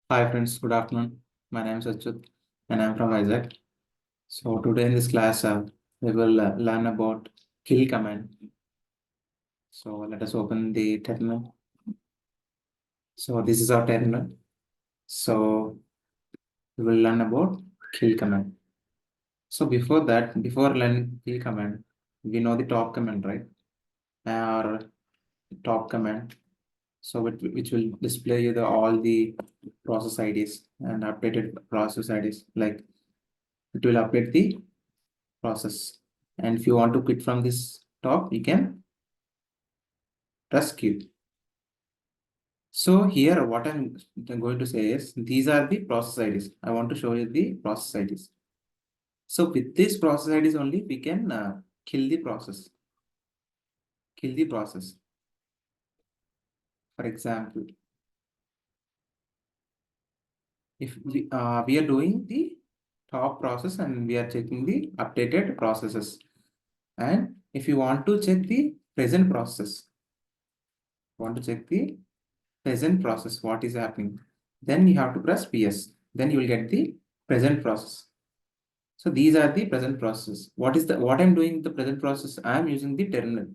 Hi friends, good afternoon. My name is Achyut and I'm from Isaac. So today in this class, we will learn about kill command. So let us open the terminal. So this is our terminal. So we will learn about kill command. So before that, before learning kill command, we know the top command, right? Or top command. So which will display you all the process IDs and updated process IDs. Like it will update the process. And if you want to quit from this top, you can press Q. So here what I'm going to say is these are the process IDs. I want to show you the process IDs. So with this process IDs only, we can kill the process. Kill the process. For example, if we are doing the top process and we are checking the updated processes. And if you want to check the present process, want to check the present process, what is happening, then you have to press PS. Then you will get the present process. So these are the present process. What I'm doing the present process? I am using the terminal.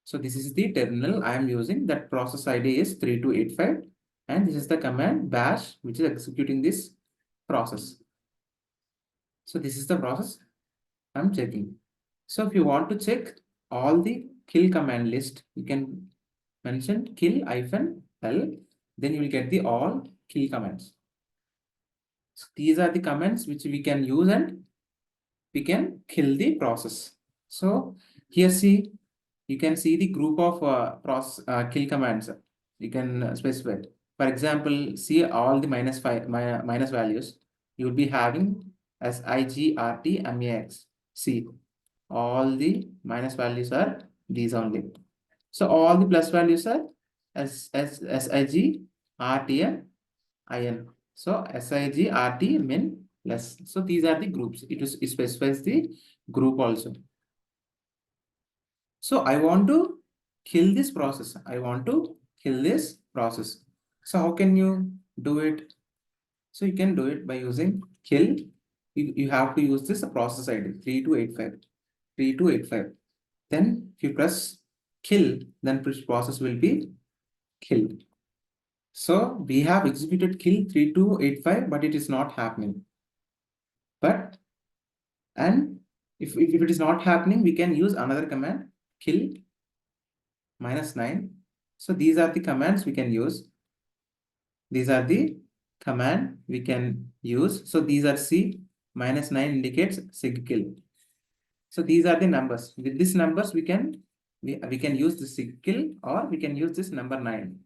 So this is the terminal I am using. That process ID is 3285, and this is the command bash which is executing this process. So this is the process I'm checking. So if you want to check all the kill command list, you can mention kill-l, then you will get the all kill commands. So these are the commands which we can use and we can kill the process. So here see, you can see the group of kill commands. You can specify. For example, see all the minus values. You will be having as SIGRT See, all the minus values are these only. So all the plus values are SIGRT IN. So SIGRT min less. So these are the groups. It specifies the group also. So I want to kill this process. I want to kill this process. So how can you do it? So you can do it by using kill. You have to use this process ID 3285. 3285. Then if you press kill, then process will be killed. So we have executed kill 3285, but it is not happening. But and if it is not happening, we can use another command kill -9. So these are the commands we can use. These are the command we can use. So these are C -9 indicates SIGKILL. So these are the numbers. With these numbers, we can use the SIGKILL or we can use this number 9.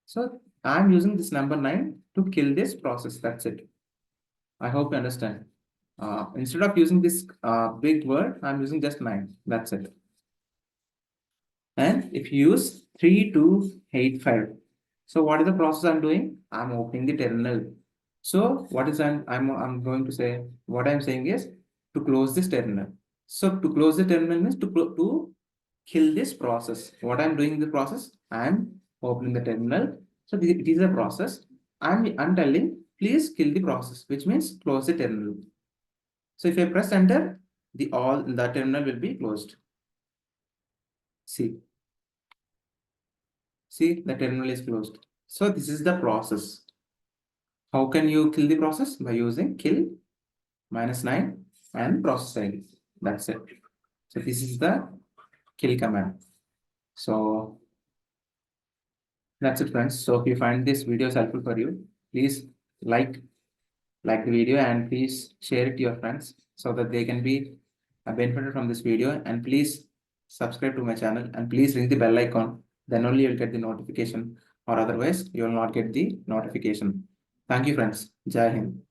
So I'm using this number 9 to kill this process. That's it. I hope you understand. Instead of using this big word, I'm using just 9. That's it. And if you use 3285, so what is the process I'm doing? I'm opening the terminal. So what is I'm going to say? What I'm saying is to close this terminal. So to close the terminal means to kill this process. What I'm doing in the process? I'm opening the terminal. So it is a process. I'm telling please kill the process, which means close the terminal. So if I press enter, the terminal will be closed. See, the terminal is closed. So this is the process. How can you kill the process? By using kill -9 and process ID. That's it. So this is the kill command. So that's it, friends. So if you find this video helpful for you, please like the video and please share it to your friends so that they can be benefited from this video. And please subscribe to my channel and please ring the bell icon. Then only you'll get the notification, or otherwise you will not get the notification. Thank you, friends. Jai Hind.